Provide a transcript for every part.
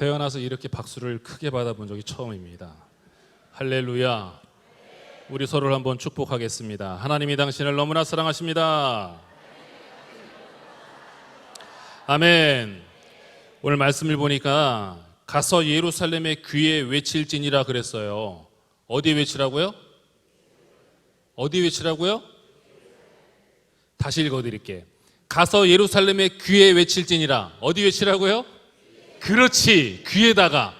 태어나서 이렇게 박수를 크게 받아본 적이 처음입니다. 할렐루야. 우리 서로를 한번 축복하겠습니다. 하나님이 당신을 너무나 사랑하십니다. 아멘. 오늘 말씀을 보니까 가서 예루살렘의 귀에 외칠지니라 그랬어요. 어디 외치라고요? 어디 외치라고요? 다시 읽어드릴게. 가서 예루살렘의 귀에 외칠지니라. 어디 외치라고요? 그렇지, 귀에다가.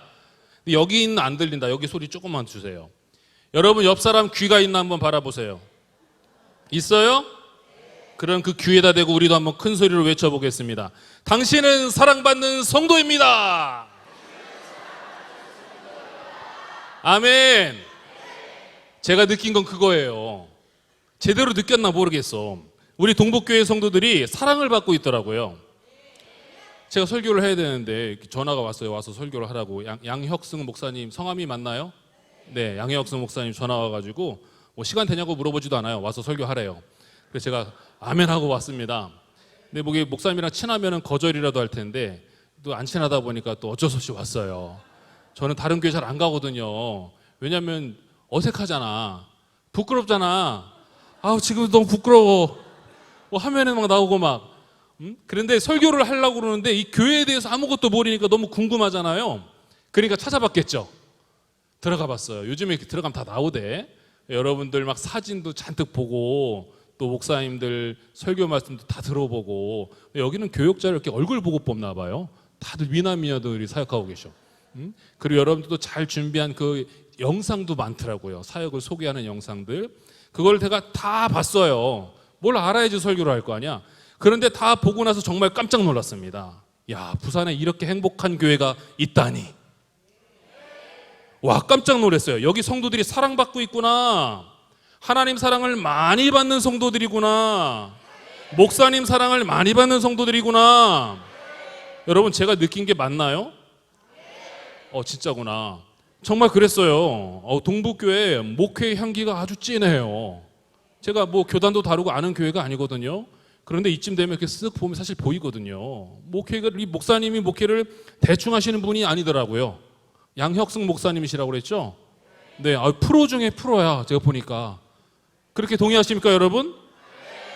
여기는 안 들린다. 여기 소리 조금만 주세요. 여러분 옆 사람 귀가 있나 한번 바라보세요. 있어요? 그럼 그 귀에다 대고 우리도 한번 큰 소리로 외쳐보겠습니다. 당신은 사랑받는 성도입니다. 아멘. 제가 느낀 건 그거예요. 제대로 느꼈나 모르겠어. 우리 동북교회 성도들이 사랑을 받고 있더라고요. 제가 설교를 해야 되는데 전화가 왔어요. 와서 설교를 하라고. 양혁승 목사님 성함이 맞나요? 네, 양혁승 목사님 전화 와가지고 뭐 시간 되냐고 물어보지도 않아요. 와서 설교하래요. 그래서 제가 아멘 하고 왔습니다. 근데 목사님이랑 친하면은 거절이라도 할 텐데 또 안 친하다 보니까 또 어쩔 수 없이 왔어요. 저는 다른 교회 잘 안 가거든요. 왜냐면 어색하잖아. 부끄럽잖아. 아우 지금 너무 부끄러워. 뭐 화면에 막 나오고 막. 그런데 설교를 하려고 그러는데 이 교회에 대해서 아무것도 모르니까 너무 궁금하잖아요. 그러니까 찾아봤겠죠. 들어가 봤어요. 요즘에 이렇게 들어가면 다 나오대. 여러분들 막 사진도 잔뜩 보고 또 목사님들 설교 말씀도 다 들어보고. 여기는 교역자를 이렇게 얼굴 보고 뽑나 봐요. 다들 미남미녀들이 사역하고 계셔. 그리고 여러분들도 잘 준비한 그 영상도 많더라고요. 사역을 소개하는 영상들. 그걸 제가 다 봤어요. 뭘 알아야지 설교를 할 거 아니야. 그런데 다 보고 나서 정말 깜짝 놀랐습니다. 야, 부산에 이렇게 행복한 교회가 있다니. 와, 깜짝 놀랐어요. 여기 성도들이 사랑받고 있구나. 하나님 사랑을 많이 받는 성도들이구나. 목사님 사랑을 많이 받는 성도들이구나. 여러분, 제가 느낀 게 맞나요? 진짜구나. 정말 그랬어요. 동북교회 목회 향기가 아주 진해요. 제가 뭐 교단도 다르고 아는 교회가 아니거든요. 그런데 이쯤 되면 이렇게 쓱 보면 사실 보이거든요. 이 목사님이 목회를 대충 하시는 분이 아니더라고요. 양혁승 목사님이시라고 그랬죠? 네, 프로 중에 프로야. 제가 보니까. 그렇게 동의하십니까, 여러분?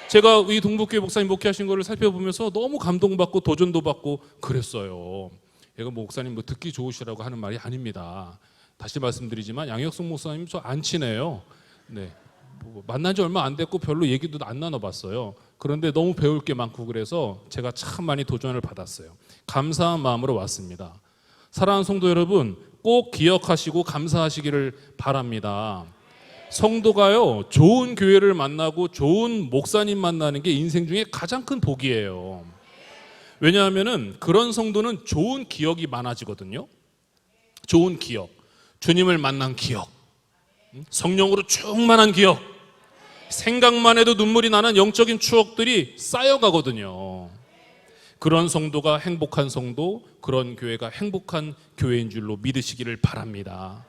제가 이 동북교회 목사님 목회하신 거를 살펴보면서 너무 감동받고 도전도 받고 그랬어요. 얘가 목사님 뭐 듣기 좋으시라고 하는 말이 아닙니다. 다시 말씀드리지만 양혁승 목사님 저 안 친해요. 네. 만난 지 얼마 안 됐고 별로 얘기도 안 나눠봤어요. 그런데 너무 배울 게 많고 그래서 제가 참 많이 도전을 받았어요. 감사한 마음으로 왔습니다. 사랑하는 성도 여러분, 꼭 기억하시고 감사하시기를 바랍니다. 성도가요, 좋은 교회를 만나고 좋은 목사님 만나는 게 인생 중에 가장 큰 복이에요. 왜냐하면은 그런 성도는 좋은 기억이 많아지거든요. 좋은 기억, 주님을 만난 기억, 성령으로 충만한 기억, 생각만 해도 눈물이 나는 영적인 추억들이 쌓여가거든요. 그런 성도가 행복한 성도, 그런 교회가 행복한 교회인 줄로 믿으시기를 바랍니다.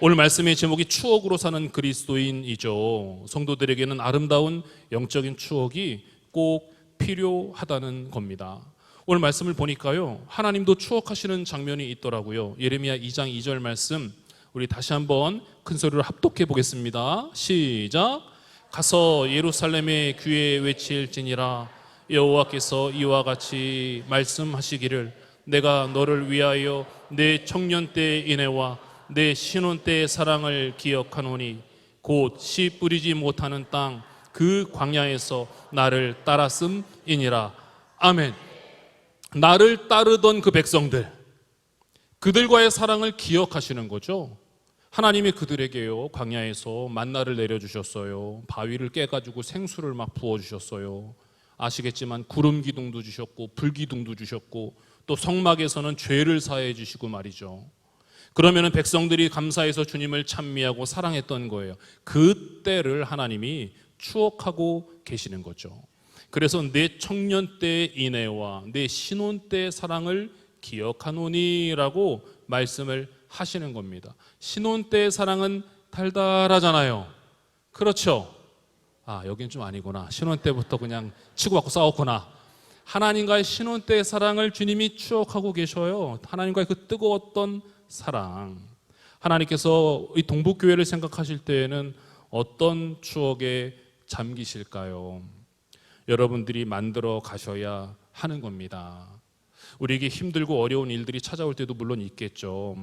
오늘 말씀의 제목이 추억으로 사는 그리스도인이죠. 성도들에게는 아름다운 영적인 추억이 꼭 필요하다는 겁니다. 오늘 말씀을 보니까요, 하나님도 추억하시는 장면이 있더라고요. 예레미야 2장 2절 말씀 우리 다시 한번 큰 소리로 합독해 보겠습니다. 시작. 가서 예루살렘의 귀에 외칠지니라. 여호와께서 이와 같이 말씀하시기를 내가 너를 위하여 내 청년 때의 인애와 내 신혼 때의 사랑을 기억하노니 곧 씨 뿌리지 못하는 땅 그 광야에서 나를 따랐음이니라. 아멘. 나를 따르던 그 백성들, 그들과의 사랑을 기억하시는 거죠. 하나님이 그들에게요, 광야에서 만나를 내려주셨어요. 바위를 깨가지고 생수를 막 부어주셨어요. 아시겠지만 구름 기둥도 주셨고 불 기둥도 주셨고 또 성막에서는 죄를 사해 주시고 말이죠. 그러면은 백성들이 감사해서 주님을 찬미하고 사랑했던 거예요. 그때를 하나님이 추억하고 계시는 거죠. 그래서 내 청년 때의 인애와 내 신혼 때의 사랑을 기억하노니라고 말씀을 하시는 겁니다. 신혼 때의 사랑은 달달하잖아요. 그렇죠? 여긴 좀 아니구나. 신혼 때부터 그냥 치고받고 싸웠구나. 하나님과의 신혼 때의 사랑을 주님이 추억하고 계셔요. 하나님과의 그 뜨거웠던 사랑. 하나님께서 이 동북교회를 생각하실 때에는 어떤 추억에 잠기실까요? 여러분들이 만들어 가셔야 하는 겁니다. 우리에게 힘들고 어려운 일들이 찾아올 때도 물론 있겠죠.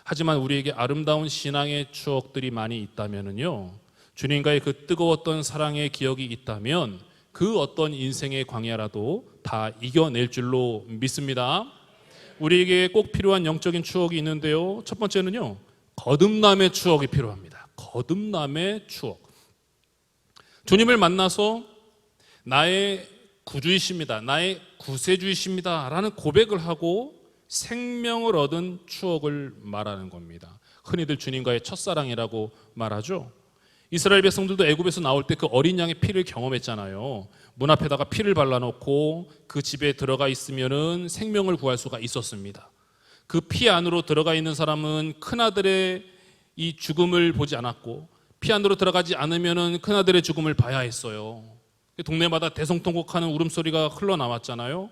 하지만 우리에게 아름다운 신앙의 추억들이 많이 있다면요, 주님과의 그 뜨거웠던 사랑의 기억이 있다면 그 어떤 인생의 광야라도 다 이겨낼 줄로 믿습니다. 우리에게 꼭 필요한 영적인 추억이 있는데요, 첫 번째는요, 거듭남의 추억이 필요합니다. 거듭남의 추억. 주님을 만나서 나의 구주이십니다, 나의 구세주이십니다 라는 고백을 하고 생명을 얻은 추억을 말하는 겁니다. 흔히들 주님과의 첫사랑이라고 말하죠. 이스라엘 백성들도 애굽에서 나올 때 그 어린 양의 피를 경험했잖아요. 문 앞에다가 피를 발라놓고 그 집에 들어가 있으면은 생명을 구할 수가 있었습니다. 그 피 안으로 들어가 있는 사람은 큰아들의 이 죽음을 보지 않았고, 피 안으로 들어가지 않으면은 큰아들의 죽음을 봐야 했어요. 동네마다 대성통곡하는 울음소리가 흘러나왔잖아요.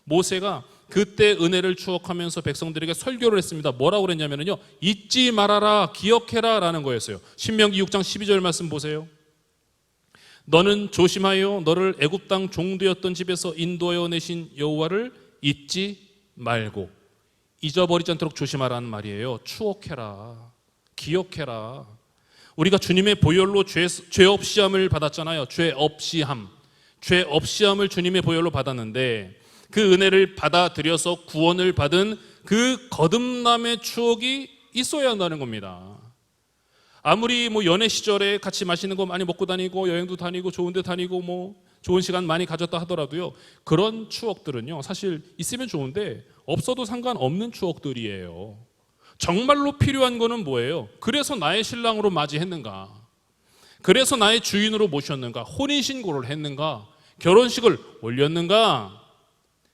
모세가 그때 은혜를 추억하면서 백성들에게 설교를 했습니다. 뭐라고 그랬냐면요, 잊지 말아라, 기억해라 라는 거였어요. 신명기 6장 12절 말씀 보세요. 너는 조심하여 너를 애굽 땅 종되었던 집에서 인도하여 내신 여호와를 잊지 말고, 잊어버리지 않도록 조심하라는 말이에요. 추억해라, 기억해라. 우리가 주님의 보혈로 죄 없이함을 받았잖아요. 죄 없이함을 주님의 보혈로 받았는데, 그 은혜를 받아들여서 구원을 받은 그 거듭남의 추억이 있어야 한다는 겁니다. 아무리 연애 시절에 같이 맛있는 거 많이 먹고 다니고 여행도 다니고 좋은 데 다니고 좋은 시간 많이 가졌다 하더라도요, 그런 추억들은요 사실 있으면 좋은데 없어도 상관없는 추억들이에요. 정말로 필요한 거는 뭐예요? 그래서 나의 신랑으로 맞이했는가? 그래서 나의 주인으로 모셨는가? 혼인신고를 했는가? 결혼식을 올렸는가?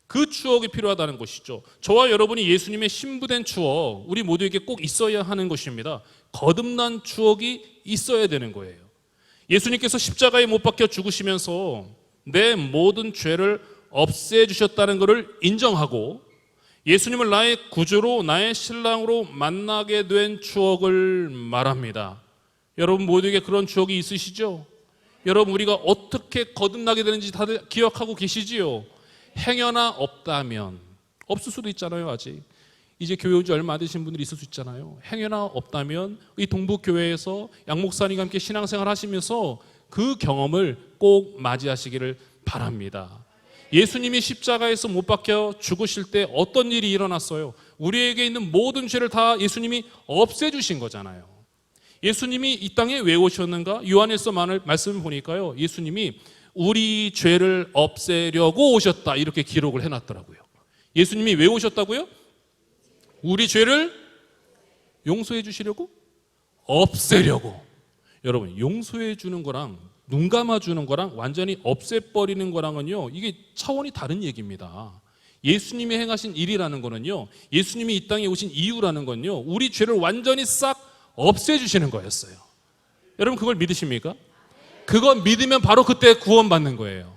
그 추억이 필요하다는 것이죠. 저와 여러분이 예수님의 신부된 추억, 우리 모두에게 꼭 있어야 하는 것입니다. 거듭난 추억이 있어야 되는 거예요. 예수님께서 십자가에 못 박혀 죽으시면서 내 모든 죄를 없애주셨다는 것을 인정하고 예수님을 나의 구주로, 나의 신랑으로 만나게 된 추억을 말합니다. 여러분 모두에게 그런 추억이 있으시죠? 여러분, 우리가 어떻게 거듭나게 되는지 다들 기억하고 계시지요? 행여나 없다면, 없을 수도 있잖아요. 아직 이제 교회 온 지 얼마 안 되신 분들이 있을 수 있잖아요. 행여나 없다면 이 동북교회에서 양 목사님과 함께 신앙생활 하시면서 그 경험을 꼭 맞이하시기를 바랍니다. 예수님이 십자가에서 못 박혀 죽으실 때 어떤 일이 일어났어요? 우리에게 있는 모든 죄를 다 예수님이 없애주신 거잖아요. 예수님이 이 땅에 왜 오셨는가? 요한일서 말씀을 보니까요, 예수님이 우리 죄를 없애려고 오셨다, 이렇게 기록을 해놨더라고요. 예수님이 왜 오셨다고요? 우리 죄를 용서해 주시려고? 없애려고. 여러분, 용서해 주는 거랑 눈 감아 주는 거랑 완전히 없애버리는 거랑은요, 이게 차원이 다른 얘기입니다. 예수님이 행하신 일이라는 거는요, 예수님이 이 땅에 오신 이유라는 건요, 우리 죄를 완전히 싹 없애주시는 거였어요. 여러분, 그걸 믿으십니까? 그거 믿으면 바로 그때 구원받는 거예요.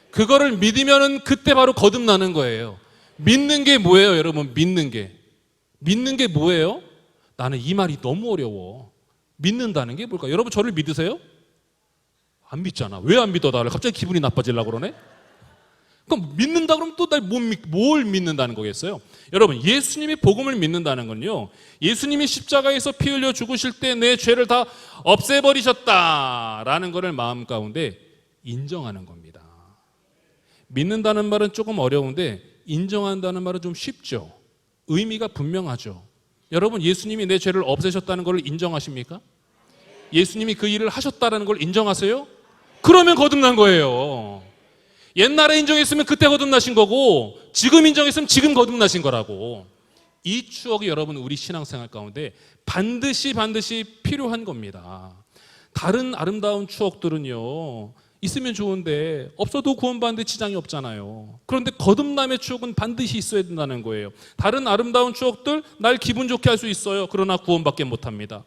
그거를 믿으면 그때 바로 거듭나는 거예요. 믿는 게 뭐예요, 여러분? 믿는 게 뭐예요? 나는 이 말이 너무 어려워. 믿는다는 게 뭘까? 여러분, 저를 믿으세요? 안 믿잖아. 왜 안 믿어? 나를 갑자기 기분이 나빠지려고 그러네? 그럼 믿는다 그러면 또 뭘 믿는다는 거겠어요? 여러분, 예수님이 복음을 믿는다는 건요, 예수님이 십자가에서 피 흘려 죽으실 때 내 죄를 다 없애버리셨다라는 것을 마음 가운데 인정하는 겁니다. 믿는다는 말은 조금 어려운데 인정한다는 말은 좀 쉽죠. 의미가 분명하죠. 여러분, 예수님이 내 죄를 없애셨다는 걸 인정하십니까? 예수님이 그 일을 하셨다는 걸 인정하세요? 그러면 거듭난 거예요. 옛날에 인정했으면 그때 거듭나신 거고, 지금 인정했으면 지금 거듭나신 거라고. 이 추억이 여러분 우리 신앙생활 가운데 반드시 필요한 겁니다. 다른 아름다운 추억들은요, 있으면 좋은데 없어도 구원받는데 지장이 없잖아요. 그런데 거듭남의 추억은 반드시 있어야 된다는 거예요. 다른 아름다운 추억들 날 기분 좋게 할 수 있어요. 그러나 구원받게 못합니다.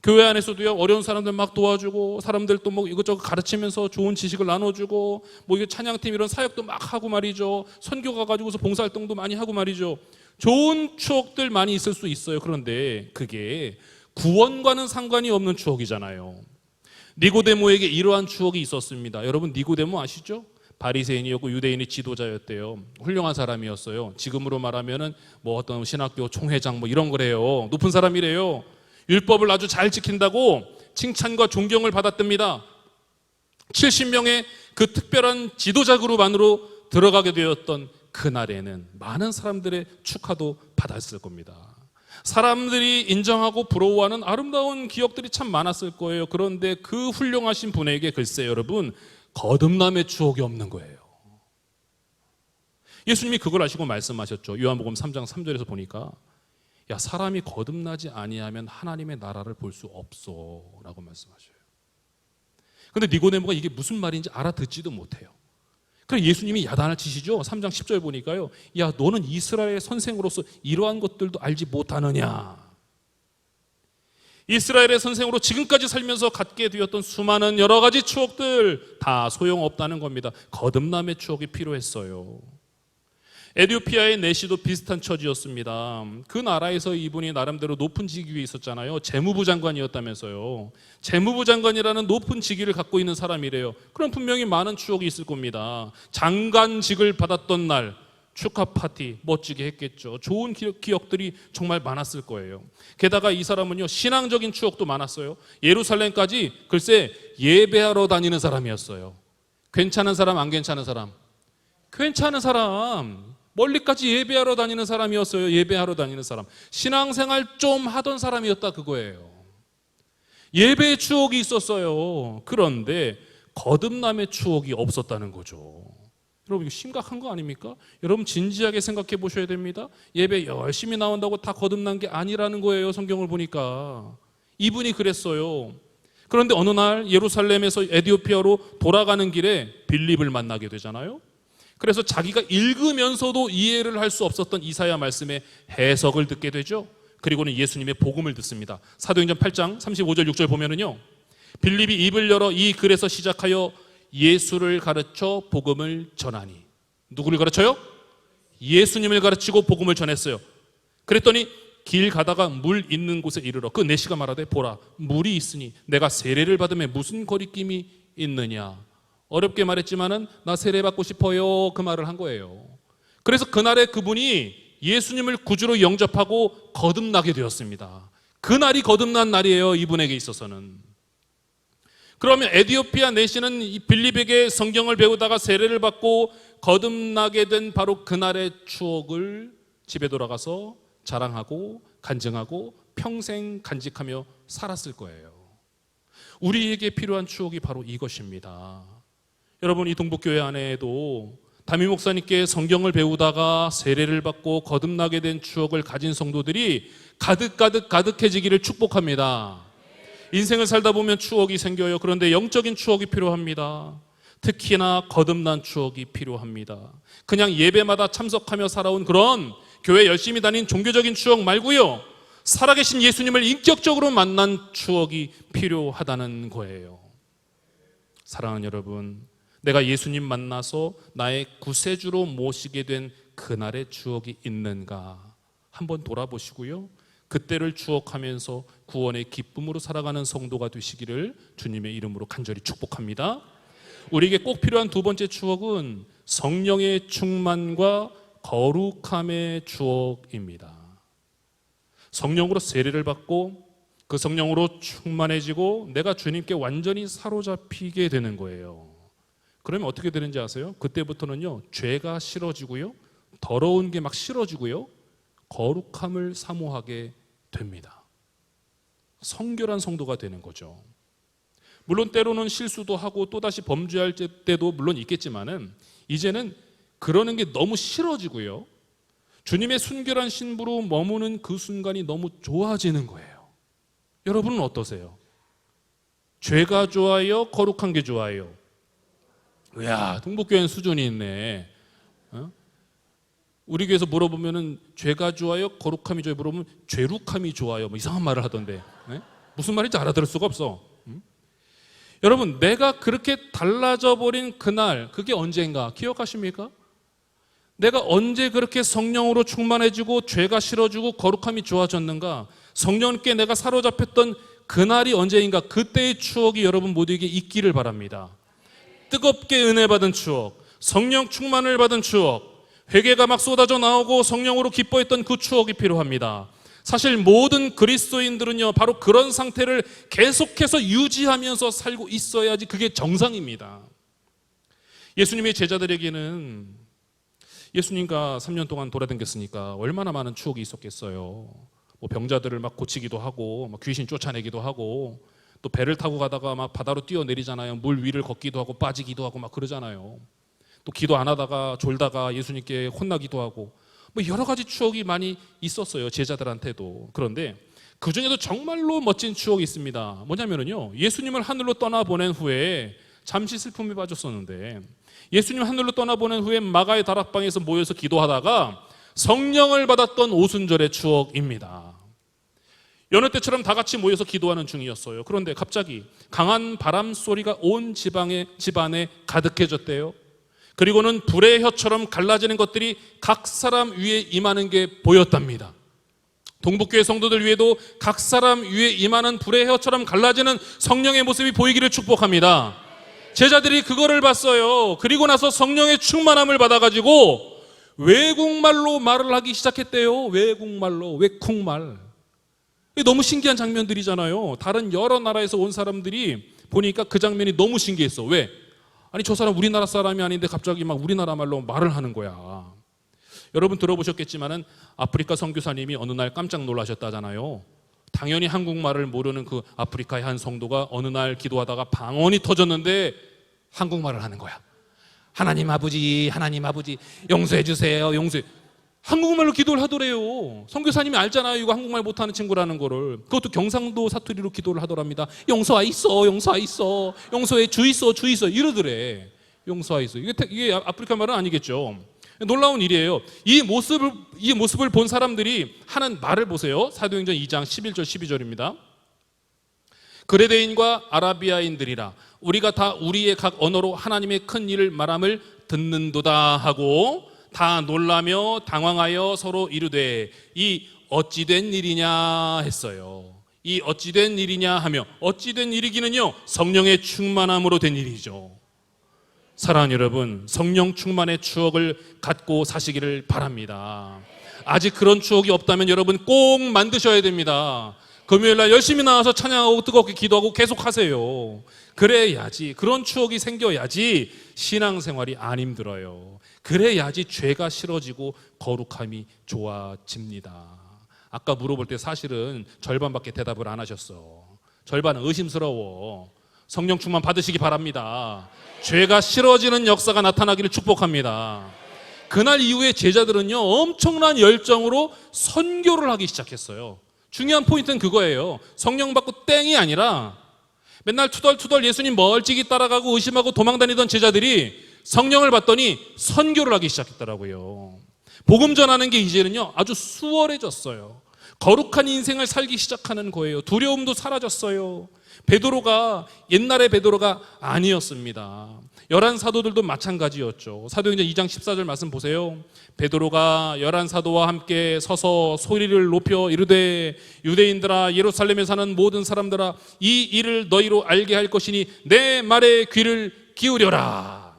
교회 안에서도요, 어려운 사람들 막 도와주고, 사람들 또 뭐 이것저것 가르치면서 좋은 지식을 나눠주고, 뭐 이게 찬양팀 이런 사역도 막 하고 말이죠. 선교 가가지고서 봉사활동도 많이 하고 말이죠. 좋은 추억들 많이 있을 수 있어요. 그런데 그게 구원과는 상관이 없는 추억이잖아요. 니고데모에게 이러한 추억이 있었습니다. 여러분, 니고데모 아시죠? 바리새인이었고 유대인의 지도자였대요. 훌륭한 사람이었어요. 지금으로 말하면은 뭐 어떤 신학교 총회장 뭐 이런 거래요. 높은 사람이래요. 율법을 아주 잘 지킨다고 칭찬과 존경을 받았답니다. 70명의 그 특별한 지도자 그룹 안으로 들어가게 되었던 그날에는 많은 사람들의 축하도 받았을 겁니다. 사람들이 인정하고 부러워하는 아름다운 기억들이 참 많았을 거예요. 그런데 그 훌륭하신 분에게 글쎄 여러분, 거듭남의 추억이 없는 거예요. 예수님이 그걸 아시고 말씀하셨죠. 요한복음 3장 3절에서 보니까 야, 사람이 거듭나지 아니하면 하나님의 나라를 볼 수 없어 라고 말씀하셔요. 근데 니고데모가 이게 무슨 말인지 알아듣지도 못해요. 그래서 예수님이 야단을 치시죠. 3장 10절 보니까요, 야, 너는 이스라엘의 선생으로서 이러한 것들도 알지 못하느냐. 이스라엘의 선생으로 지금까지 살면서 갖게 되었던 수많은 여러 가지 추억들 다 소용없다는 겁니다. 거듭남의 추억이 필요했어요. 에티오피아의 내시도 비슷한 처지였습니다. 그 나라에서 이분이 나름대로 높은 직위에 있었잖아요. 재무부 장관이었다면서요. 재무부 장관이라는 높은 직위를 갖고 있는 사람이래요. 그럼 분명히 많은 추억이 있을 겁니다. 장관직을 받았던 날 축하 파티 멋지게 했겠죠. 좋은 기억들이 정말 많았을 거예요. 게다가 이 사람은요, 신앙적인 추억도 많았어요. 예루살렘까지 글쎄 예배하러 다니는 사람이었어요. 괜찮은 사람, 안 괜찮은 사람? 괜찮은 사람. 멀리까지 예배하러 다니는 사람이었어요. 예배하러 다니는 사람. 신앙생활 좀 하던 사람이었다 그거예요. 예배의 추억이 있었어요. 그런데 거듭남의 추억이 없었다는 거죠. 여러분, 이거 심각한 거 아닙니까? 여러분, 진지하게 생각해 보셔야 됩니다. 예배 열심히 나온다고 다 거듭난 게 아니라는 거예요. 성경을 보니까. 이분이 그랬어요. 그런데 어느 날 예루살렘에서 에티오피아로 돌아가는 길에 빌립을 만나게 되잖아요. 그래서 자기가 읽으면서도 이해를 할 수 없었던 이사야 말씀의 해석을 듣게 되죠. 그리고는 예수님의 복음을 듣습니다. 사도행전 8장 35절 6절 보면은요, 빌립이 입을 열어 이 글에서 시작하여 예수를 가르쳐 복음을 전하니. 누구를 가르쳐요? 예수님을 가르치고 복음을 전했어요. 그랬더니 길 가다가 물 있는 곳에 이르러 그 내시가 말하되 보라, 물이 있으니 내가 세례를 받음에 무슨 거리낌이 있느냐. 어렵게 말했지만은 나 세례 받고 싶어요, 그 말을 한 거예요. 그래서 그날에 그분이 예수님을 구주로 영접하고 거듭나게 되었습니다. 그날이 거듭난 날이에요, 이분에게 있어서는. 그러면 에티오피아 내시는 이 빌립에게 성경을 배우다가 세례를 받고 거듭나게 된 바로 그날의 추억을 집에 돌아가서 자랑하고 간증하고 평생 간직하며 살았을 거예요. 우리에게 필요한 추억이 바로 이것입니다. 여러분, 이 동북교회 안에도 담임 목사님께 성경을 배우다가 세례를 받고 거듭나게 된 추억을 가진 성도들이 가득해지기를 축복합니다. 인생을 살다 보면 추억이 생겨요. 그런데 영적인 추억이 필요합니다. 특히나 거듭난 추억이 필요합니다. 그냥 예배마다 참석하며 살아온 그런 교회 열심히 다닌 종교적인 추억 말고요, 살아계신 예수님을 인격적으로 만난 추억이 필요하다는 거예요. 사랑하는 여러분, 내가 예수님 만나서 나의 구세주로 모시게 된 그날의 추억이 있는가 한번 돌아보시고요, 그때를 추억하면서 구원의 기쁨으로 살아가는 성도가 되시기를 주님의 이름으로 간절히 축복합니다. 우리에게 꼭 필요한 두 번째 추억은 성령의 충만과 거룩함의 추억입니다. 성령으로 세례를 받고 그 성령으로 충만해지고 내가 주님께 완전히 사로잡히게 되는 거예요. 그러면 어떻게 되는지 아세요? 그때부터는요, 죄가 싫어지고요, 더러운 게 막 싫어지고요, 거룩함을 사모하게 됩니다. 성결한 성도가 되는 거죠. 물론 때로는 실수도 하고 또다시 범죄할 때도 물론 있겠지만은 이제는 그러는 게 너무 싫어지고요, 주님의 순결한 신부로 머무는 그 순간이 너무 좋아지는 거예요. 여러분은 어떠세요? 죄가 좋아요? 거룩한 게 좋아요? 이야, 동북교회는 수준이 있네. 우리 교회에서 물어보면은 죄가 좋아요? 거룩함이 좋아요? 물어보면 죄룩함이 좋아요. 뭐 이상한 말을 하던데. 네? 무슨 말인지 알아들을 수가 없어. 여러분, 내가 그렇게 달라져 버린 그날, 그게 언제인가 기억하십니까? 내가 언제 그렇게 성령으로 충만해지고 죄가 싫어지고 거룩함이 좋아졌는가? 성령께 내가 사로잡혔던 그날이 언제인가? 그때의 추억이 여러분 모두에게 있기를 바랍니다. 뜨겁게 은혜 받은 추억, 성령 충만을 받은 추억, 회개가 막 쏟아져 나오고 성령으로 기뻐했던 그 추억이 필요합니다. 사실 모든 그리스도인들은요, 바로 그런 상태를 계속해서 유지하면서 살고 있어야지 그게 정상입니다. 예수님의 제자들에게는 예수님과 3년 동안 돌아다녔으니까 얼마나 많은 추억이 있었겠어요. 뭐 병자들을 막 고치기도 하고, 막 귀신 쫓아내기도 하고, 또 배를 타고 가다가 막 바다로 뛰어내리잖아요. 물 위를 걷기도 하고 빠지기도 하고 막 그러잖아요. 또 기도 안 하다가 졸다가 예수님께 혼나기도 하고, 뭐 여러 가지 추억이 많이 있었어요, 제자들한테도. 그런데 그 중에도 정말로 멋진 추억이 있습니다. 뭐냐면요, 예수님을 하늘로 떠나보낸 후에 잠시 슬픔에 빠졌었는데, 예수님 하늘로 떠나보낸 후에 마가의 다락방에서 모여서 기도하다가 성령을 받았던 오순절의 추억입니다. 여느 때처럼 다 같이 모여서 기도하는 중이었어요. 그런데 갑자기 강한 바람 소리가 온 집안에 가득해졌대요. 그리고는 불의 혀처럼 갈라지는 것들이 각 사람 위에 임하는 게 보였답니다. 동북교회 성도들 위에도 각 사람 위에 임하는 불의 혀처럼 갈라지는 성령의 모습이 보이기를 축복합니다. 제자들이 그거를 봤어요. 그리고 나서 성령의 충만함을 받아가지고 외국말로 말을 하기 시작했대요. 외국말로, 외국말. 너무 신기한 장면들이잖아요. 다른 여러 나라에서 온 사람들이 보니까 그 장면이 너무 신기했어. 왜? 아니, 저 사람 우리나라 사람이 아닌데 갑자기 막 우리나라 말로 말을 하는 거야. 여러분 들어보셨겠지만은 아프리카 선교사님이 어느 날 깜짝 놀라셨다잖아요. 당연히 한국말을 모르는 그 아프리카의 한 성도가 어느 날 기도하다가 방언이 터졌는데 한국말을 하는 거야. 하나님 아버지, 하나님 아버지, 용서해 주세요, 용서해. 한국말로 기도를 하더래요. 선교사님이 알잖아요, 이거 한국말 못하는 친구라는 거를. 그것도 경상도 사투리로 기도를 하더랍니다. 용서하있어, 용서하있어, 용서해 주있어, 주있어, 이러더래. 용서하있어. 이게 아프리카 말은 아니겠죠. 놀라운 일이에요. 이 모습을 본 사람들이 하는 말을 보세요. 사도행전 2장 11절 12절입니다. 그레데인과 아라비아인들이라 우리가 다 우리의 각 언어로 하나님의 큰 일을 말함을 듣는도다 하고 다 놀라며 당황하여 서로 이르되 이 어찌된 일이냐 했어요. 이 어찌된 일이냐 하며, 어찌된 일이기는요, 성령의 충만함으로 된 일이죠. 사랑하는 여러분, 성령 충만의 추억을 갖고 사시기를 바랍니다. 아직 그런 추억이 없다면 여러분 꼭 만드셔야 됩니다. 금요일날 열심히 나와서 찬양하고 뜨겁게 기도하고 계속 하세요. 그래야지, 그런 추억이 생겨야지 신앙생활이 안 힘들어요. 그래야지 죄가 싫어지고 거룩함이 좋아집니다. 아까 물어볼 때 사실은 절반밖에 대답을 안 하셨어. 절반은 의심스러워. 성령 충만 받으시기 바랍니다. 죄가 싫어지는 역사가 나타나기를 축복합니다. 그날 이후에 제자들은요, 엄청난 열정으로 선교를 하기 시작했어요. 중요한 포인트는 그거예요. 성령 받고 땡이 아니라 맨날 투덜투덜 예수님 멀찍이 따라가고 의심하고 도망다니던 제자들이 성령을 받더니 선교를 하기 시작했더라고요. 복음 전하는 게 이제는요, 아주 수월해졌어요. 거룩한 인생을 살기 시작하는 거예요. 두려움도 사라졌어요. 베드로가 옛날의 베드로가 아니었습니다. 11 사도들도 마찬가지였죠. 사도행전 2장 14절 말씀 보세요. 베드로가 11 사도와 함께 서서 소리를 높여 이르되 유대인들아, 예루살렘에 사는 모든 사람들아, 이 일을 너희로 알게 할 것이니 내 말에 귀를 기울여라.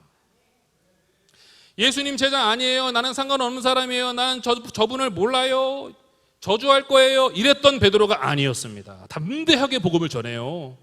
예수님 제자 아니에요. 나는 상관없는 사람이에요. 나는 저분을 몰라요. 저주할 거예요. 이랬던 베드로가 아니었습니다. 담대하게 복음을 전해요.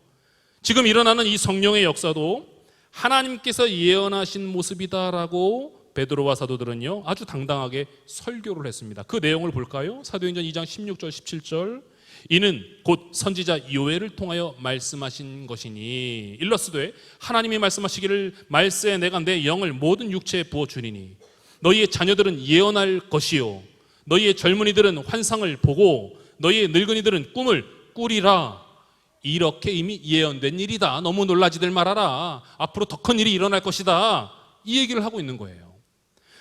지금 일어나는 이 성령의 역사도 하나님께서 예언하신 모습이다라고 베드로와 사도들은요, 아주 당당하게 설교를 했습니다. 그 내용을 볼까요? 사도행전 2장 16절 17절. 이는 곧 선지자 요엘을 통하여 말씀하신 것이니 일러스되 하나님이 말씀하시기를 말세에 내가 내 영을 모든 육체에 부어주리니 너희의 자녀들은 예언할 것이요 너희의 젊은이들은 환상을 보고 너희의 늙은이들은 꿈을 꾸리라. 이렇게 이미 예언된 일이다. 너무 놀라지들 말아라. 앞으로 더 큰 일이 일어날 것이다. 이 얘기를 하고 있는 거예요.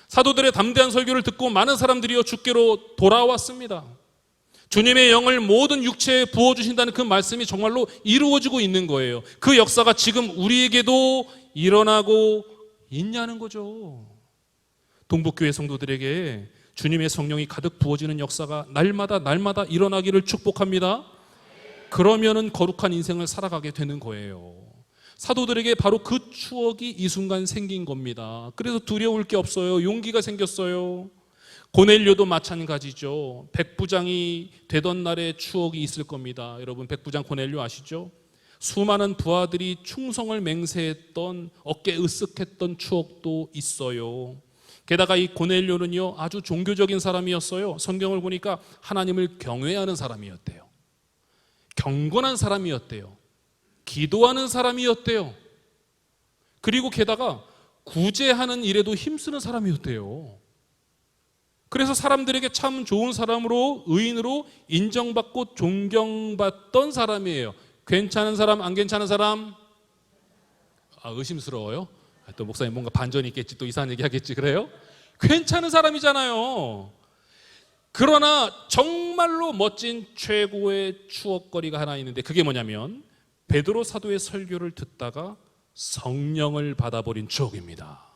사도들의 담대한 설교를 듣고 많은 사람들이요 주께로 돌아왔습니다. 주님의 영을 모든 육체에 부어주신다는 그 말씀이 정말로 이루어지고 있는 거예요. 그 역사가 지금 우리에게도 일어나고 있냐는 거죠. 동북교회 성도들에게 주님의 성령이 가득 부어지는 역사가 날마다 일어나기를 축복합니다. 그러면은 거룩한 인생을 살아가게 되는 거예요. 사도들에게 바로 그 추억이 이 순간 생긴 겁니다. 그래서 두려울 게 없어요. 용기가 생겼어요. 고넬료도 마찬가지죠. 백부장이 되던 날의 추억이 있을 겁니다. 여러분, 백부장 고넬료 아시죠? 수많은 부하들이 충성을 맹세했던, 어깨 으쓱했던 추억도 있어요. 게다가 이 고넬료는요, 아주 종교적인 사람이었어요. 성경을 보니까 하나님을 경외하는 사람이었대요. 경건한 사람이었대요. 기도하는 사람이었대요. 그리고 게다가 구제하는 일에도 힘쓰는 사람이었대요. 그래서 사람들에게 참 좋은 사람으로, 의인으로 인정받고 존경받던 사람이에요. 괜찮은 사람, 안 괜찮은 사람? 의심스러워요? 또 목사님 뭔가 반전이 있겠지, 또 이상한 얘기 하겠지, 그래요? 괜찮은 사람이잖아요. 그러나 정말로 멋진 최고의 추억거리가 하나 있는데, 그게 뭐냐면 베드로 사도의 설교를 듣다가 성령을 받아버린 추억입니다.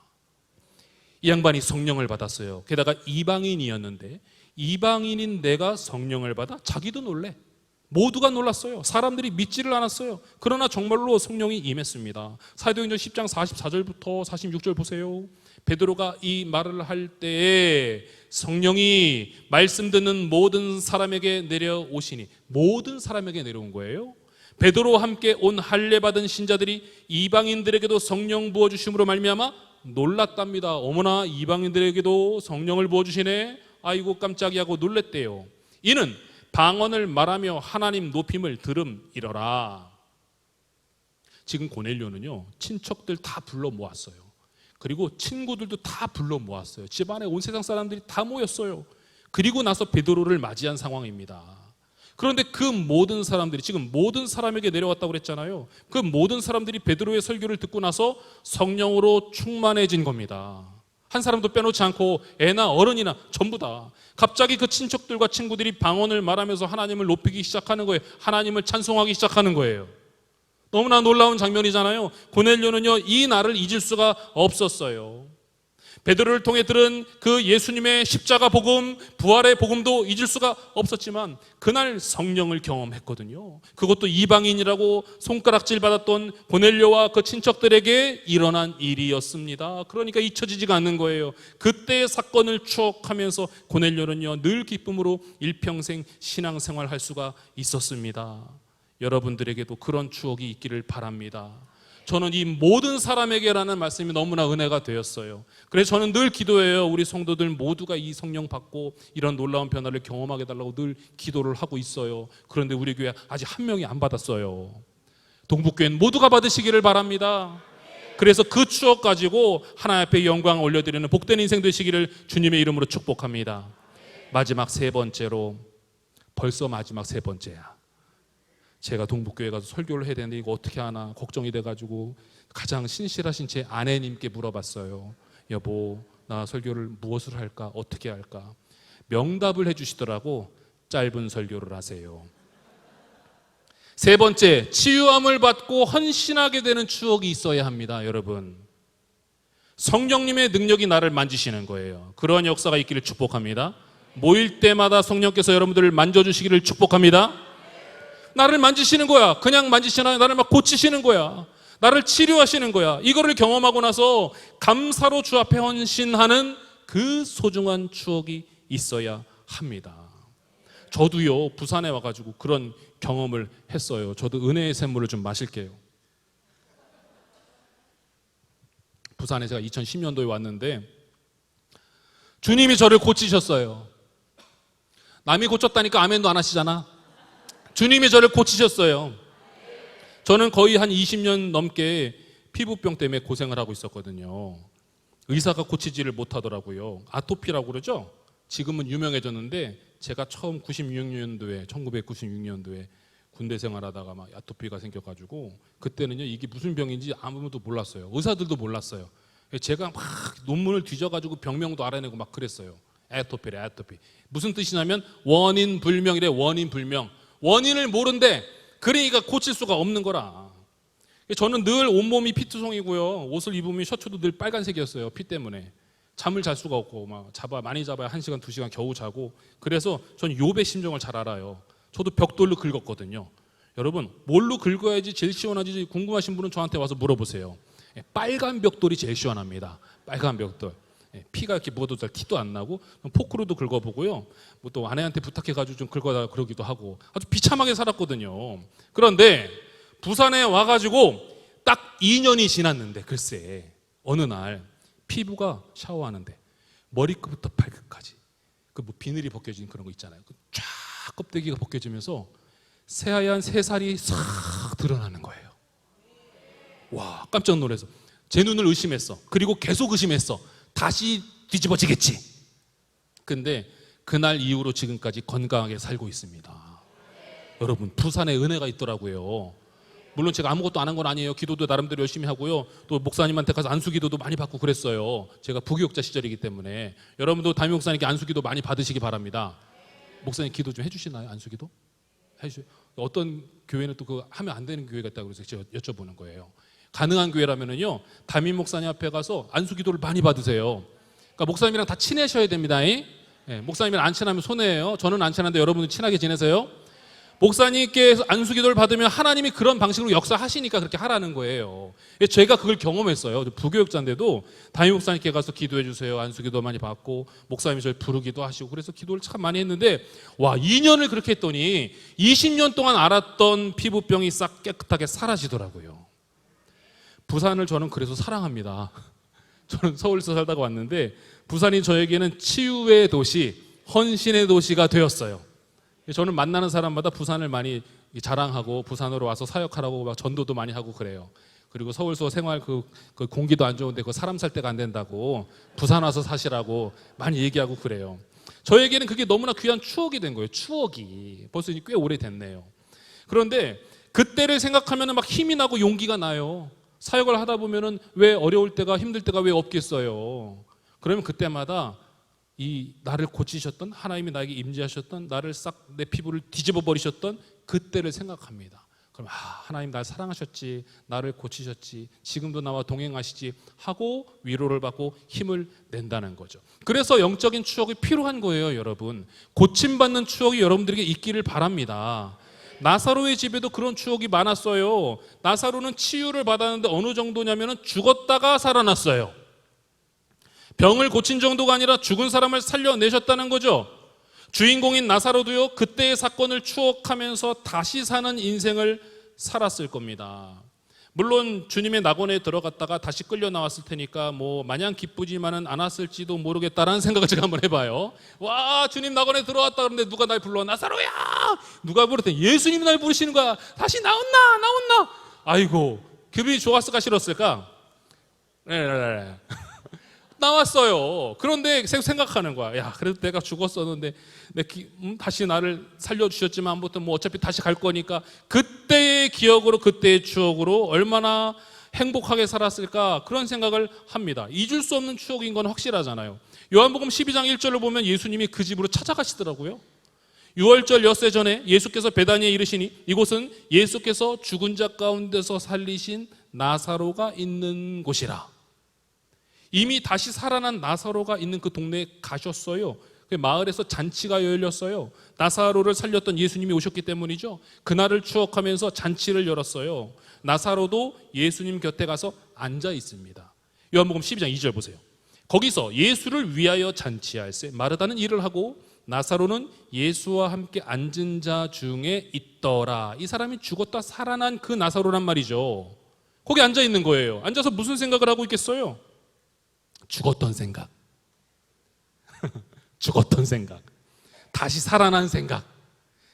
이 양반이 성령을 받았어요. 게다가 이방인이었는데, 이방인인 내가 성령을 받아? 자기도 놀래. 모두가 놀랐어요. 사람들이 믿지를 않았어요. 그러나 정말로 성령이 임했습니다. 사도행전 10장 44절부터 46절 보세요. 베드로가 이 말을 할 때에 성령이 말씀 듣는 모든 사람에게 내려오시니, 모든 사람에게 내려온 거예요. 베드로와 함께 온 할례 받은 신자들이 이방인들에게도 성령 부어주심으로 말미암아 놀랐답니다. 어머나, 이방인들에게도 성령을 부어주시네. 아이고 깜짝이야 하고 놀랬대요. 이는 방언을 말하며 하나님 높임을 들음이러라. 지금 고넬료는요, 친척들 다 불러 모았어요. 그리고 친구들도 다 불러 모았어요. 집안에 온 세상 사람들이 다 모였어요. 그리고 나서 베드로를 맞이한 상황입니다. 그런데 그 모든 사람들이, 지금 모든 사람에게 내려왔다고 그랬잖아요. 그 모든 사람들이 베드로의 설교를 듣고 나서 성령으로 충만해진 겁니다. 한 사람도 빼놓지 않고 애나 어른이나 전부 다. 갑자기 그 친척들과 친구들이 방언을 말하면서 하나님을 높이기 시작하는 거예요. 하나님을 찬송하기 시작하는 거예요. 너무나 놀라운 장면이잖아요. 고넬료는요, 이 날을 잊을 수가 없었어요. 베드로를 통해 들은 그 예수님의 십자가 복음, 부활의 복음도 잊을 수가 없었지만 그날 성령을 경험했거든요. 그것도 이방인이라고 손가락질 받았던 고넬료와 그 친척들에게 일어난 일이었습니다. 그러니까 잊혀지지가 않는 거예요. 그때의 사건을 추억하면서 고넬료는요, 늘 기쁨으로 일평생 신앙생활 할 수가 있었습니다. 여러분들에게도 그런 추억이 있기를 바랍니다. 저는 이 모든 사람에게라는 말씀이 너무나 은혜가 되었어요. 그래서 저는 늘 기도해요. 우리 성도들 모두가 이 성령 받고 이런 놀라운 변화를 경험하게 해달라고 늘 기도를 하고 있어요. 그런데 우리 교회 아직 한 명이 안 받았어요. 동북교회는 모두가 받으시기를 바랍니다. 그래서 그 추억 가지고 하나님 앞에 영광 올려드리는 복된 인생 되시기를 주님의 이름으로 축복합니다. 마지막 세 번째로, 벌써 마지막 세 번째야. 제가 동북교회 가서 설교를 해야 되는데 이거 어떻게 하나 걱정이 돼가지고 가장 신실하신 제 아내님께 물어봤어요. 여보, 나 설교를 무엇을 할까? 어떻게 할까? 명답을 해주시더라고. 짧은 설교를 하세요. 세 번째, 치유함을 받고 헌신하게 되는 추억이 있어야 합니다. 여러분, 성령님의 능력이 나를 만지시는 거예요. 그러한 역사가 있기를 축복합니다. 모일 때마다 성령께서 여러분들을 만져주시기를 축복합니다. 나를 만지시는 거야. 그냥 만지시나, 나를 막 고치시는 거야. 나를 치료하시는 거야. 이거를 경험하고 나서 감사로 주 앞에 헌신하는 그 소중한 추억이 있어야 합니다. 저도요, 부산에 와가지고 그런 경험을 했어요. 저도 은혜의 샘물을 좀 마실게요. 부산에 제가 2010년도에 왔는데 주님이 저를 고치셨어요. 남이 고쳤다니까 아멘도 안 하시잖아. 주님이 저를 고치셨어요. 저는 거의 한 20년 넘게 피부병 때문에 고생을 하고 있었거든요. 의사가 고치지를 못하더라고요. 아토피라고 그러죠? 지금은 유명해졌는데 제가 처음 1996년도에 군대 생활하다가 막 아토피가 생겨가지고 그때는요, 이게 무슨 병인지 아무도 몰랐어요. 의사들도 몰랐어요. 제가 막 논문을 뒤져가지고 병명도 알아내고 막 그랬어요. 에토피래, 에토피. 무슨 뜻이냐면 원인 불명이래. 원인 불명. 원인을 모른대. 그러니까 고칠 수가 없는 거라. 저는 늘 온몸이 피투성이고요. 옷을 입으면 셔츠도 늘 빨간색이었어요. 피 때문에. 잠을 잘 수가 없고 막 많이 잡아야 1시간, 2시간 겨우 자고. 그래서 저는 욥의 심정을 잘 알아요. 저도 벽돌로 긁었거든요. 여러분, 뭘로 긁어야지 제일 시원하지 궁금하신 분은 저한테 와서 물어보세요. 빨간 벽돌이 제일 시원합니다. 빨간 벽돌. 피가 이렇게 묻어도 잘 티도 안 나고. 포크로도 긁어보고요. 뭐 또 아내한테 부탁해가지고 좀 긁어달라 그러기도 하고. 아주 비참하게 살았거든요. 그런데 부산에 와가지고 딱 2년이 지났는데 글쎄 어느 날 피부가 샤워하는데 머리끝부터 발끝까지 그 뭐 비늘이 벗겨진 그런 거 있잖아요. 쫙 껍데기가 벗겨지면서 새하얀 새살이 싹 드러나는 거예요. 와, 깜짝 놀라서 제 눈을 의심했어. 그리고 계속 의심했어. 다시 뒤집어지겠지. 근데 그날 이후로 지금까지 건강하게 살고 있습니다. 여러분, 부산에 은혜가 있더라고요. 물론 제가 아무것도 안 한 건 아니에요. 기도도 나름대로 열심히 하고요. 또 목사님한테 가서 안수기도도 많이 받고 그랬어요. 제가 부교육자 시절이기 때문에. 여러분도 담임 목사님께 안수기도 많이 받으시기 바랍니다. 목사님 기도 좀 해주시나요? 안수기도? 해주세요. 어떤 교회는 또 그거 하면 안 되는 교회가 있다고 그래서 제가 여쭤보는 거예요. 가능한 교회라면은요, 담임 목사님 앞에 가서 안수기도를 많이 받으세요. 그러니까 목사님이랑 다 친해셔야 됩니다. 목사님이랑 안 친하면 손해예요. 저는 안 친한데 여러분은 친하게 지내세요. 목사님께 안수기도를 받으면 하나님이 그런 방식으로 역사하시니까 그렇게 하라는 거예요. 제가 그걸 경험했어요. 부교육자인데도 담임 목사님께 가서 기도해 주세요. 안수기도 많이 받고 목사님이 저를 부르기도 하시고 그래서 기도를 참 많이 했는데 와, 2년을 그렇게 했더니 20년 동안 앓았던 피부병이 싹 깨끗하게 사라지더라고요. 부산을 저는 그래서 사랑합니다. 저는 서울에서 살다가 왔는데 부산이 저에게는 치유의 도시, 헌신의 도시가 되었어요. 저는 만나는 사람마다 부산을 많이 자랑하고 부산으로 와서 사역하라고 막 전도도 많이 하고 그래요. 그리고 서울서 생활 그 공기도 안 좋은데 그 사람 살 데가 안 된다고 부산 와서 사시라고 많이 얘기하고 그래요. 저에게는 그게 너무나 귀한 추억이 된 거예요. 추억이 벌써 꽤 오래됐네요. 그런데 그때를 생각하면 막 힘이 나고 용기가 나요. 사역을 하다 보면은 왜 어려울 때가 힘들 때가 왜 없겠어요. 그러면 그때마다 이 나를 고치셨던 하나님이 나에게 임재하셨던 나를 싹 내 피부를 뒤집어 버리셨던 그때를 생각합니다. 그럼 하나님 날 사랑하셨지, 나를 고치셨지, 지금도 나와 동행하시지 하고 위로를 받고 힘을 낸다는 거죠. 그래서 영적인 추억이 필요한 거예요. 여러분, 고침받는 추억이 여러분들에게 있기를 바랍니다. 나사로의 집에도 그런 추억이 많았어요. 나사로는 치유를 받았는데 어느 정도냐면 죽었다가 살아났어요. 병을 고친 정도가 아니라 죽은 사람을 살려내셨다는 거죠. 주인공인 나사로도요, 그때의 사건을 추억하면서 다시 사는 인생을 살았을 겁니다. 물론 주님의 낙원에 들어갔다가 다시 끌려 나왔을 테니까 뭐 마냥 기쁘지만은 않았을지도 모르겠다라는 생각을 제가 한번 해봐요. 와, 주님 낙원에 들어왔다 그러는데 누가 날 불러? 나사로야! 누가 부르더니 예수님이 날 부르시는 거야. 다시 나온나? 아이고, 기분이 좋았을까 싫었을까? 네. 나왔어요. 그런데 생각하는 거야. 야, 그래도 내가 죽었었는데 다시 나를 살려주셨지만 아무튼 뭐 어차피 다시 갈 거니까 그때의 기억으로 그때의 추억으로 얼마나 행복하게 살았을까 그런 생각을 합니다. 잊을 수 없는 추억인 건 확실하잖아요. 요한복음 12장 1절을 보면 예수님이 그 집으로 찾아가시더라고요. 6월절 엿새 전에 예수께서 베다니에 이르시니 이곳은 예수께서 죽은 자 가운데서 살리신 나사로가 있는 곳이라. 이미 다시 살아난 나사로가 있는 그 동네에 가셨어요. 그 마을에서 잔치가 열렸어요. 나사로를 살렸던 예수님이 오셨기 때문이죠. 그날을 추억하면서 잔치를 열었어요. 나사로도 예수님 곁에 가서 앉아 있습니다. 요한복음 12장 2절 보세요. 거기서 예수를 위하여 잔치할세 마르다는 일을 하고 나사로는 예수와 함께 앉은 자 중에 있더라. 이 사람이 죽었다 살아난 그 나사로란 말이죠. 거기 앉아 있는 거예요. 앉아서 무슨 생각을 하고 있겠어요? 죽었던 생각. 죽었던 생각. 다시 살아난 생각.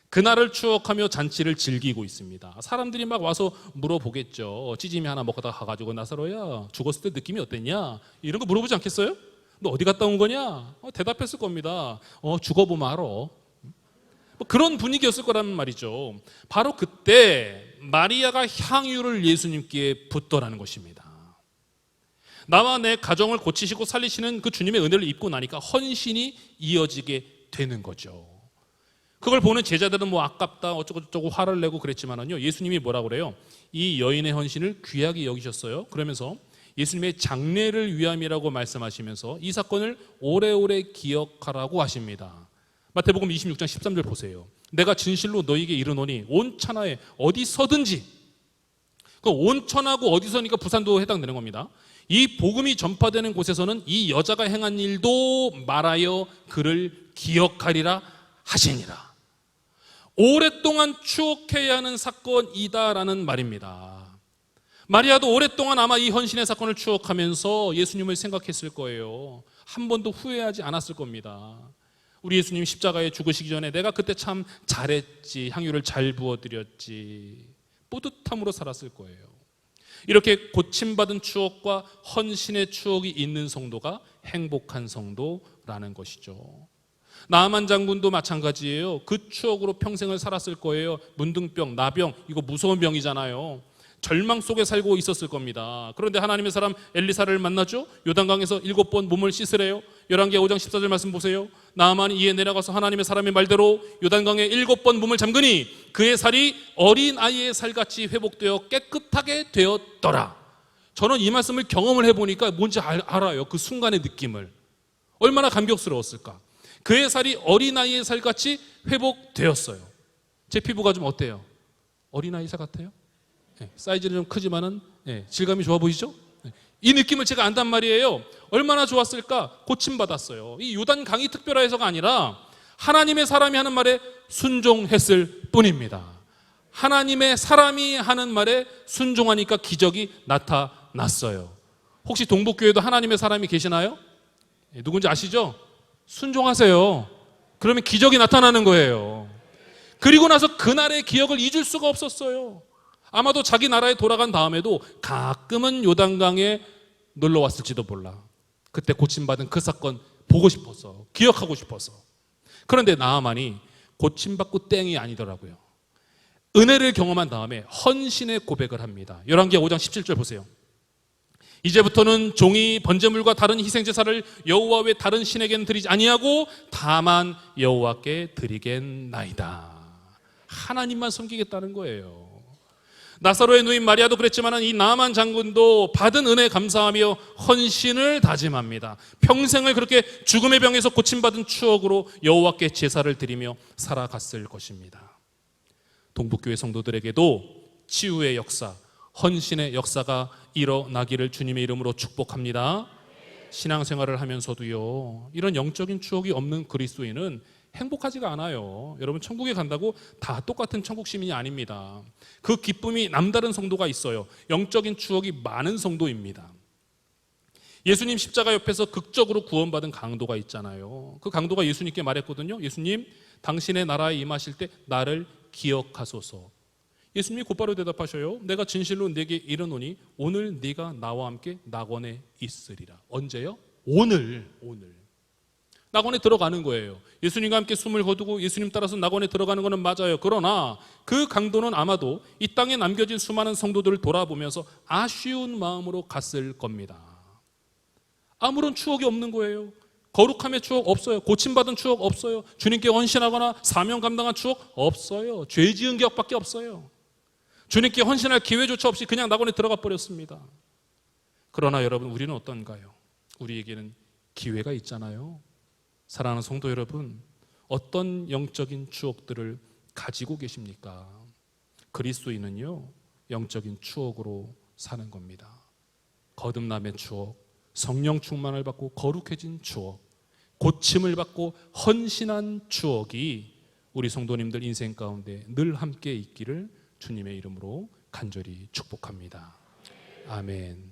그날을 추억하며 잔치를 즐기고 있습니다. 사람들이 막 와서 물어보겠죠. 찌짐이 하나 먹다가 가가지고 나사로야 죽었을 때 느낌이 어땠냐? 이런 거 물어보지 않겠어요? 너 어디 갔다 온 거냐? 대답했을 겁니다. 죽어보면 알아. 뭐 그런 분위기였을 거란 말이죠. 바로 그때 마리아가 향유를 예수님께 붓더라는 것입니다. 나와 내 가정을 고치시고 살리시는 그 주님의 은혜를 입고 나니까 헌신이 이어지게 되는 거죠. 그걸 보는 제자들은 뭐 아깝다 어쩌고저쩌고 화를 내고 그랬지만은요, 예수님이 뭐라 그래요? 이 여인의 헌신을 귀하게 여기셨어요. 그러면서 예수님의 장래를 위함이라고 말씀하시면서 이 사건을 오래오래 기억하라고 하십니다. 마태복음 26장 13절 보세요. 내가 진실로 너희에게 이르노니 온 천하에 어디서든지, 그 온 천하고 어디서니까 부산도 해당되는 겁니다. 이 복음이 전파되는 곳에서는 이 여자가 행한 일도 말하여 그를 기억하리라 하시니라. 오랫동안 추억해야 하는 사건이다라는 말입니다. 마리아도 오랫동안 아마 이 헌신의 사건을 추억하면서 예수님을 생각했을 거예요. 한 번도 후회하지 않았을 겁니다. 우리 예수님 십자가에 죽으시기 전에 내가 그때 참 잘했지, 향유를 잘 부어드렸지, 뿌듯함으로 살았을 거예요. 이렇게 고침받은 추억과 헌신의 추억이 있는 성도가 행복한 성도라는 것이죠. 나아만 장군도 마찬가지예요. 그 추억으로 평생을 살았을 거예요. 문둥병, 나병, 이거 무서운 병이잖아요. 절망 속에 살고 있었을 겁니다. 그런데 하나님의 사람 엘리사를 만나죠. 요단강에서 7번 몸을 씻으래요. 열왕기 5장 14절 말씀 보세요. 나아만이 이에 내려가서 하나님의 사람의 말대로 요단강에 7번 몸을 잠그니 그의 살이 어린 아이의 살같이 회복되어 깨끗하게 되었더라. 저는 이 말씀을 경험을 해보니까 뭔지 알아요. 그 순간의 느낌을. 얼마나 감격스러웠을까. 그의 살이 어린아이의 살같이 회복되었어요. 제 피부가 좀 어때요? 어린아이 살 같아요? 네, 사이즈는 좀 크지만은 질감이 좋아 보이죠? 이 느낌을 제가 안단 말이에요. 얼마나 좋았을까? 고침받았어요. 이 요단 강이 특별해서가 아니라 하나님의 사람이 하는 말에 순종했을 뿐입니다. 하나님의 사람이 하는 말에 순종하니까 기적이 나타났어요. 혹시 동북교회도 하나님의 사람이 계시나요? 누군지 아시죠? 순종하세요. 그러면 기적이 나타나는 거예요. 그리고 나서 그날의 기억을 잊을 수가 없었어요. 아마도 자기 나라에 돌아간 다음에도 가끔은 요단강에 놀러 왔을지도 몰라. 그때 고침받은 그 사건 보고 싶어서, 기억하고 싶어서. 그런데 나아만이 고침받고 땡이 아니더라고요. 은혜를 경험한 다음에 헌신의 고백을 합니다. 열왕기 5장 17절 보세요. 이제부터는 종이 번제물과 다른 희생제사를 여호와 외 다른 신에게는 드리지 아니하고 다만 여호와께 드리겠나이다. 하나님만 섬기겠다는 거예요. 나사로의 누인 마리아도 그랬지만 이 나아만 장군도 받은 은혜에 감사하며 헌신을 다짐합니다. 평생을 그렇게 죽음의 병에서 고침받은 추억으로 여호와께 제사를 드리며 살아갔을 것입니다. 동북교회 성도들에게도 치유의 역사, 헌신의 역사가 일어나기를 주님의 이름으로 축복합니다. 신앙생활을 하면서도요, 이런 영적인 추억이 없는 그리스도인은 행복하지가 않아요. 여러분, 천국에 간다고 다 똑같은 천국 시민이 아닙니다. 그 기쁨이 남다른 성도가 있어요. 영적인 추억이 많은 성도입니다. 예수님 십자가 옆에서 극적으로 구원받은 강도가 있잖아요. 그 강도가 예수님께 말했거든요. 예수님, 당신의 나라에 임하실 때 나를 기억하소서. 예수님이 곧바로 대답하셔요. 내가 진실로 네게 이르노니 오늘 네가 나와 함께 낙원에 있으리라. 언제요? 오늘. 낙원에 들어가는 거예요. 예수님과 함께 숨을 거두고 예수님 따라서 낙원에 들어가는 것은 맞아요. 그러나 그 강도는 아마도 이 땅에 남겨진 수많은 성도들을 돌아보면서 아쉬운 마음으로 갔을 겁니다. 아무런 추억이 없는 거예요. 거룩함의 추억 없어요. 고침받은 추억 없어요. 주님께 헌신하거나 사명 감당한 추억 없어요. 죄 지은 기억밖에 없어요. 주님께 헌신할 기회조차 없이 그냥 낙원에 들어가 버렸습니다. 그러나 여러분, 우리는 어떤가요? 우리에게는 기회가 있잖아요. 사랑하는 성도 여러분, 어떤 영적인 추억들을 가지고 계십니까? 그리스도인은요, 영적인 추억으로 사는 겁니다. 거듭남의 추억, 성령 충만을 받고 거룩해진 추억, 고침을 받고 헌신한 추억이 우리 성도님들 인생 가운데 늘 함께 있기를 주님의 이름으로 간절히 축복합니다. 아멘.